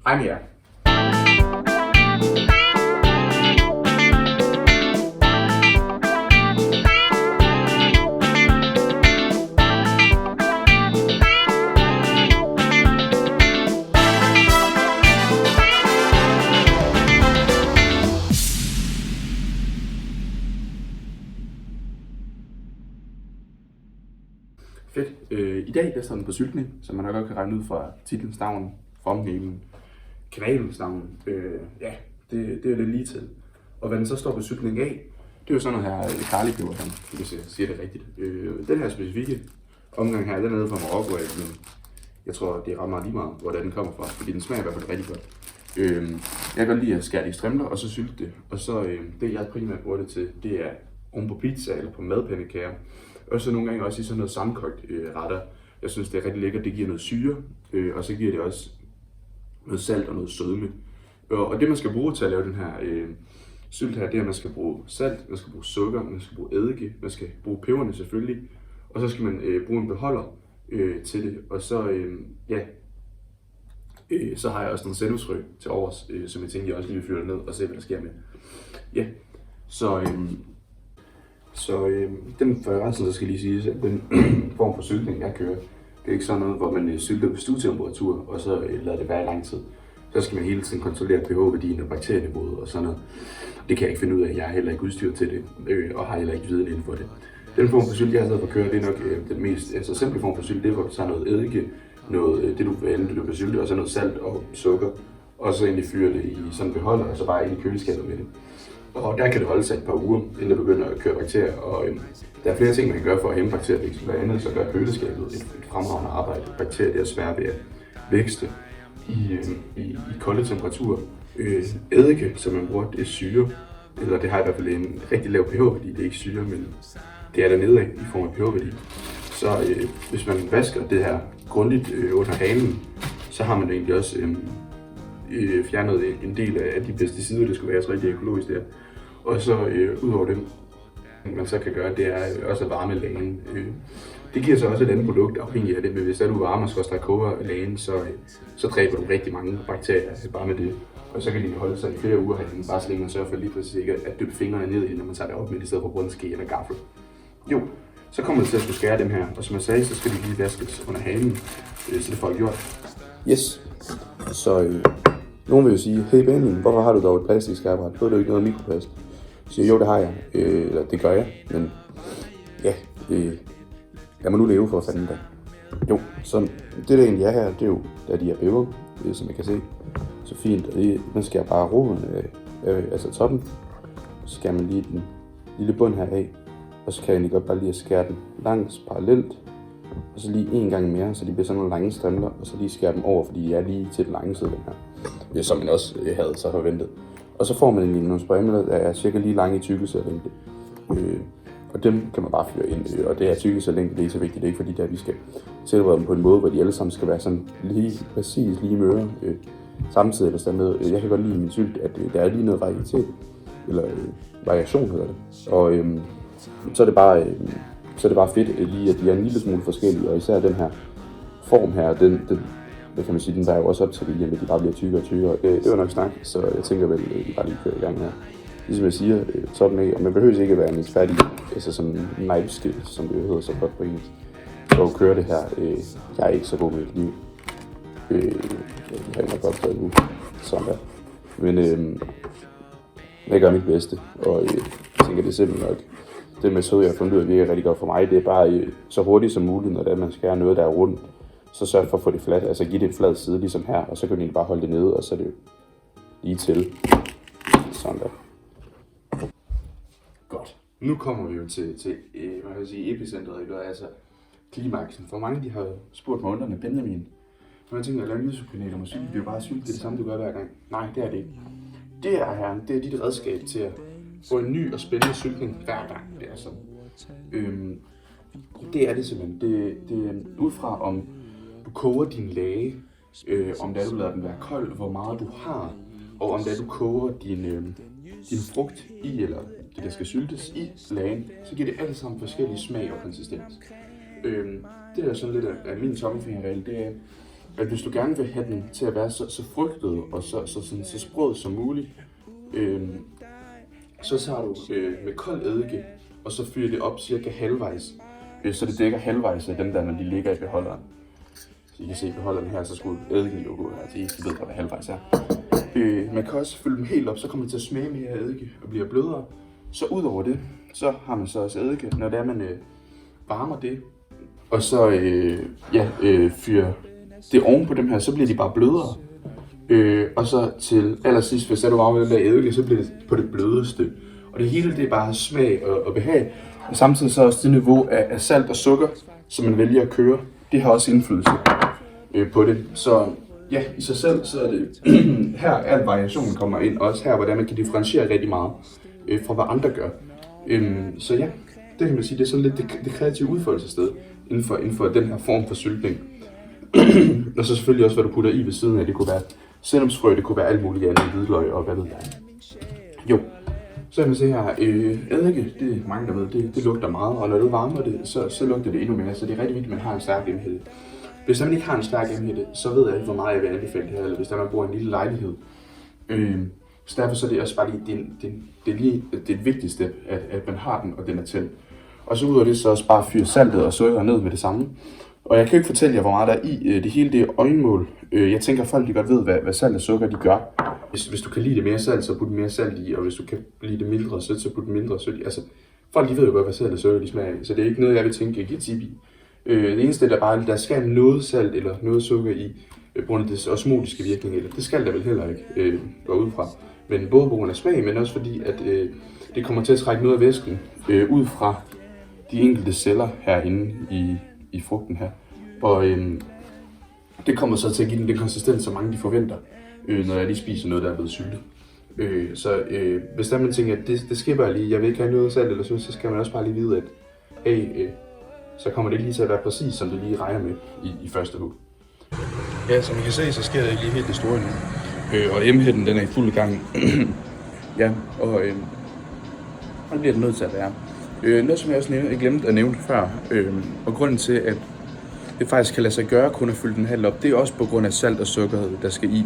Hej med jer. Fedt. I dag der står den på syltning, som man nok godt kan regne ud fra titelens navn, formningen, kanalens navn. Det er lidt lige til. Og hvad den så står på syltning af, det er jo sådan noget her garlipeber, hvis jeg siger det rigtigt. Den her specifikke omgang her, den er nede fra Marokko af, men jeg tror, det er ret meget lige meget, hvor den kommer fra, fordi den smager i hvert fald rigtig godt. Jeg kan godt lide at skære det i strimler, og så sylte det. Og så det, jeg primært bruger det til, det er oven på pizza eller på madpandekager. Og så nogle gange også i sådan noget sammenkogt retter. Jeg synes, det er rigtig lækkert. Det giver noget syre, og så giver det også noget salt og noget sødme. Og det, man skal bruge til at lave den her sylt her, det er, at man skal bruge salt, man skal bruge sukker, man skal bruge eddike, man skal bruge peberne selvfølgelig. Og så skal man bruge en beholder til det. Og så, så har jeg også noget sennepsfrø til overs, som jeg tænker, jeg også lige vil fyre ned og se, hvad der sker med. Ja, så den forresten, så skal lige sige, at den form for syltning, jeg kører, det er ikke sådan noget, hvor man sylter på stuetemperatur, og så lader det være i lang tid. Så skal man hele tiden kontrollere pH-værdien og bakterieniveauet og sådan noget. Det kan jeg ikke finde ud af, jeg er heller ikke udstyret til det, og har heller ikke viden inden for det. Den form for sylt, jeg har taget for at køre, det er nok den mest simple form for sylt, det er, hvor du tager noget eddike, noget, det du vil sylte, og så noget salt og sukker, og så egentlig fyre det i sådan en beholder, og så bare ind i køleskabet med det. Og der kan det holde sig et par uger, inden det begynder at køre bakterier, og der er flere ting, man kan gøre for at hæmme bakterievækst. Blandt andet så gør køleskabet et fremragende arbejde. Bakterier er svære ved at vækste i kolde temperaturer. Eddike, som man bruger, det er syre, eller det har i hvert fald en rigtig lav pH-værdi, det er ikke syre, men det er dernede af i form af pH-værdi. Så hvis man vasker det her grundigt under hanen, så har man egentlig også fjernet en del af de pesticider, det skulle være så rigtig økologisk der. Og så udover det, man så kan gøre, det er også at varme lagen. Det giver så også et andet produkt afhængig af det, men hvis du varmer og koger lagen, så dræber du rigtig mange bakterier bare med det. Og så kan de holde sig i flere uger herinde, bare så længe man sørger for lige præcis ikke at dyppe fingrene ned i, når man tager det op med i stedet for at bruge en ske eller gaffel. Jo, så kommer det til at skulle skære dem her, og som jeg sagde, så skal de lige vaskes under hanen, så det får jeg gjort. Yes, så nogen vil jo sige, hey Benjamin, hvorfor har du dog et plastikskærapparat? Ved du ikke noget mikroplast? Jeg siger, jo det har jeg, eller det gør jeg, men ja, lad mig nu leve for fanden da. Jo, så det der egentlig er her, det er jo der de her peber, som jeg kan se, så fint, og man skærer bare roden, altså toppen, så skærer man lige den lille bund her af, og så kan jeg egentlig godt bare lige skære den langs parallelt, og så lige en gang mere, så de bliver sådan nogle lange strimler, og så lige skære dem over, fordi de er lige til den lange side, den her. Som man også havde så forventet. Og så får man egentlig nogle spræmler, der er cirka lige lange i tykkelse og længde. Og dem kan man bare fyre ind. Og det her tykkelse og længde, det er ikke så vigtigt. Det er ikke fordi, at vi skal tilberede dem på en måde, hvor de alle sammen skal være sådan lige møre samtidig eller sådan noget. Jeg kan godt lide i min sylt, at der er lige noget varietet, eller variation hedder det. Og så er det bare fedt lige, at de er en lille smule forskellige, og især den her form her, den hvad kan man sige, den der er jo også op til det, at de bare bliver tykkere og tykkere. Det var nok snak, så jeg tænker vel, at de bare lige kører i gang her. Ligesom jeg siger, toppen af, og man behøver ikke at være en ekspert i, altså sådan en knife skill, som det hedder så godt på engelsk, for at køre det her. Jeg er ikke så god med mit liv. Jeg har nok godt taget nu, sådan der. Men jeg gør mit bedste, og jeg tænker, det er simpelthen nok. Det med sød, jeg har fundet ud af, virker rigtig godt for mig, det er bare så hurtigt som muligt, når det er, man skærer noget, der er rundt. Så sørg for at få det fladt, altså give det en flad side, ligesom her, og så kan du egentlig bare holde det nede, og så er det jo lige til. Sådan der. Godt. Nu kommer vi jo til man kan sige, epicentret, eller altså klimaksen. For mange, de har spurgt mig undrende, Benjamin, når jeg tænker, at lave en YouTube-kanal om at sylte, det er jo bare sylte, det er det samme, du gør hver gang. Nej, det er det ikke. Det her, det er dit redskab til at få en ny og spændende syltning hver gang. Det er sådan. Det er det simpelthen. Det er ud fra, om du koger din lage, om det er, du lader den være kold, hvor meget du har, og om det er, du koger din frugt i, eller det der skal syltes i lagen, så giver det alle sammen forskellige smag og konsistens. Det er sådan lidt af min tommelfingerregel, det er, at hvis du gerne vil have den til at være så frygtet og så sprød som muligt, så tager du med kold eddike, og så fyrer det op cirka halvvejs. Så det dækker halvvejs af dem der, når de ligger i beholderen. Så I kan se i beholderen her, så skulle eddiken jo gå her, så I ved, hvad halvvejs er. Man kan også fylde dem helt op, så kommer det til at smage mere af eddike og bliver blødere. Så ud over det, så har man så også eddike, når det er, man varmer det. Og så fyrer det oven på dem her, så bliver de bare blødere. Og så til allersidst, hvis du varmer den der eddike, så bliver det på det blødeste. Og det hele, det er bare smag og behag. Og samtidig så også det niveau af salt og sukker, som man vælger at køre, det har også indflydelse på det. Så ja, i sig selv, så er det her al variationen kommer ind, og også her, hvordan man kan differentiere rigtig meget fra hvad andre gør. Så ja, det kan man sige, det er sådan lidt det kreative udfoldelsessted inden for den her form for syltning. Og så selvfølgelig også, hvad du putter i ved siden af. Det kunne være sennepsfrø, det kunne være alt muligt andet, hvidløg og hvad ved jeg. Jo, så kan man se her, eddike, det er mange der ved, det lugter meget, og når du varmer det, så lugter det endnu mere, så det er rigtig vigtigt, at man har en stærk gennemhætte. Hvis man ikke har en stærk gennemhætte, så ved jeg ikke, hvor meget jeg vil anbefale det her, eller hvis man bor i en lille lejlighed. Så derfor så er det også bare lige, det vigtigste, at man har den, og den er tændt. Og så ud af det, så også bare fyre saltet og sukker ned med det samme. Og jeg kan ikke fortælle jer, hvor meget der er i det hele, det er øjenmål. Jeg tænker, at folk de godt ved, hvad salt og sukker de gør. Hvis du kan lide det mere salt, så put mere salt i, og hvis du kan lide det mindre sødt, så put mindre sødt i. Altså, folk de ved jo godt, hvad salt og sukker de smager af, så det er ikke noget, jeg vil tænke, jeg giver tip i. Det eneste, der skal noget salt eller noget sukker i, på grund af det osmotiske virkning, eller det skal der vel heller ikke gå ud fra. Men både på grund af smag, men også fordi, at det kommer til at trække noget af væsken ud fra de enkelte celler herinde i frugten her. Og det kommer så til at give den konsistens, som mange de forventer, når de spiser noget, der er blevet syltet. Så hvis der man tænker, at det skipper jeg lige, jeg vil ikke have noget salt eller sødt, så skal man også bare lige vide, at så kommer det ikke lige til at være præcis, som det lige regner med i første hug. Ja, som I kan se, så sker det ikke lige helt det store endnu. Og emhætten, den er i fuld gang. Ja, og det bliver det nødt til at være. Noget som jeg også glemte at nævne før, og grunden til, at det faktisk kan lade sig gøre kun at fylde den halv op, det er også på grund af salt og sukker, der skal i.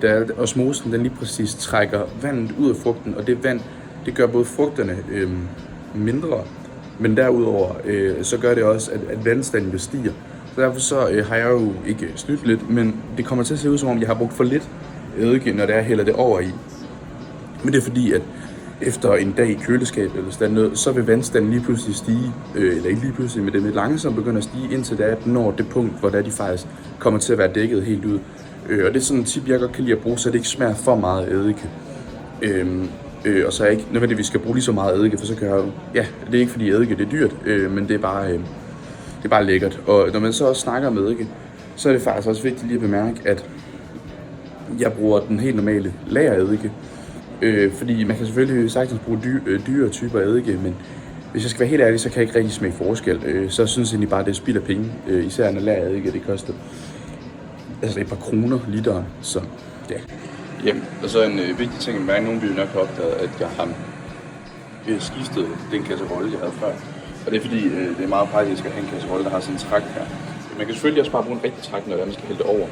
Der osmosen, den lige præcis trækker vandet ud af frugten, og det vand, det gør både frugterne mindre, men derudover så gør det også, at vandstanden bestiger. Så derfor så har jeg jo ikke snydt lidt, men det kommer til at se ud som om, jeg har brugt for lidt eddike, når det er hælder det over i. Men det er fordi, at efter en dag i køleskabet eller sådan noget, så vil vandstanden lige pludselig stige, eller ikke lige pludselig, men det vil langsomt begynde at stige, indtil det når det punkt, hvor de faktisk kommer til at være dækket helt ud. Og det er sådan en tip, jeg godt kan lide at bruge, så det ikke smager for meget eddike. Og så jeg ikke nødvendigvis skal bruge lige så meget eddike, for så kan jeg jo, ja, det er ikke fordi eddike det er dyrt, men det er bare lækkert. Og når man så også snakker med eddike, så er det faktisk også vigtigt lige at bemærke, at jeg bruger den helt normale lagereddike. Fordi man kan selvfølgelig sagtens bruge dyre typer eddike, men hvis jeg skal være helt ærlig, så kan jeg ikke rigtig smage forskel. Så synes jeg egentlig bare, at det er spild af penge, især når lagereddike det koster altså et par kroner literen, så ja. Jamen, og så en vigtig ting, at nogle vil nok have opdaget, at jeg har skiftet den kasserolle, jeg havde før. Og det er fordi, det er meget praktisk at have en kasserolle, der har sådan en træk her. Man kan selvfølgelig også bare bruge en rigtig træk, når man skal hælde det over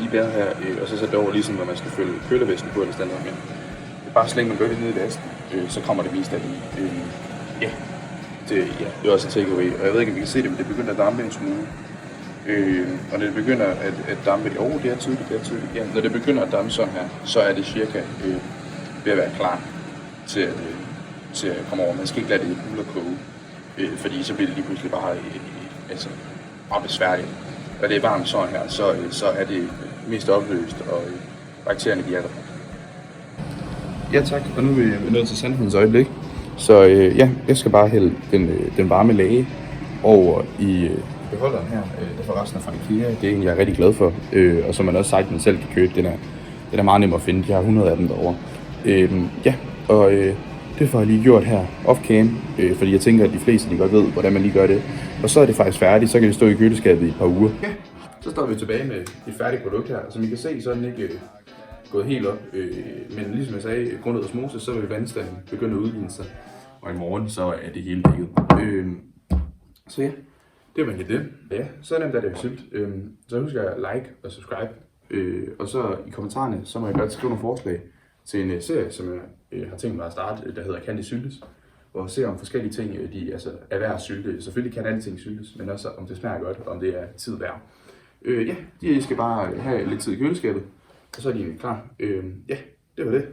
i bæret her, og så sætte det over ligesom, når man skal følge kølervæsken på eller standard. Men det er bare så længe man gør det ned i vasken, så kommer det mest af det i. Ja, det er også en takeaway, og jeg ved ikke, om vi kan se det, men det begynder at dampe en smule. Og når det begynder at dampe, det er tydeligt, ja, når det begynder at dampe sådan her, så er det cirka ved at være klar til at komme over. Man skal ikke lade det bulle og koge, fordi så bliver det lige pludselig bare meget besværligt. Når det er varmt sådan her, så er det mest opløst, og bakterierne virker. Ja tak, og nu er vi nået til sandhedens øjeblik. Så ja, jeg skal bare hælde den varme lage over i beholderen her, der forresten er fra IKEA. Det er en, jeg er rigtig glad for, og som man også sagt, man selv kan købe. Den er meget nem at finde, de har 100 af dem derovre. Ja, og det får jeg lige gjort her off-cam, fordi jeg tænker, at de fleste de godt ved, hvordan man lige gør det. Og så er det faktisk færdigt, så kan det stå i køleskabet i et par uger. Ja, så står vi tilbage med et færdigt produkt her. Som I kan se, så er den ikke gået helt op, men ligesom jeg sagde, grundet osmose, så vil vandstanden begynde at udligne sig. Og i morgen, så er det hele dækket. Så ja, Det var egentlig det. Ja, så nemt er det jo sylt. Så husk at like og subscribe. Og så i kommentarerne, så må jeg godt skrive nogle forslag til en serie, som jeg har tænkt mig at starte, der hedder Kan det syltes? Og se om forskellige ting de er værd at sylte. Selvfølgelig kan alle ting syltes, men også om det smager godt, og om det er tid værd. Ja, de skal bare have lidt tid i køleskabet, og så er de klar. Ja, det var det.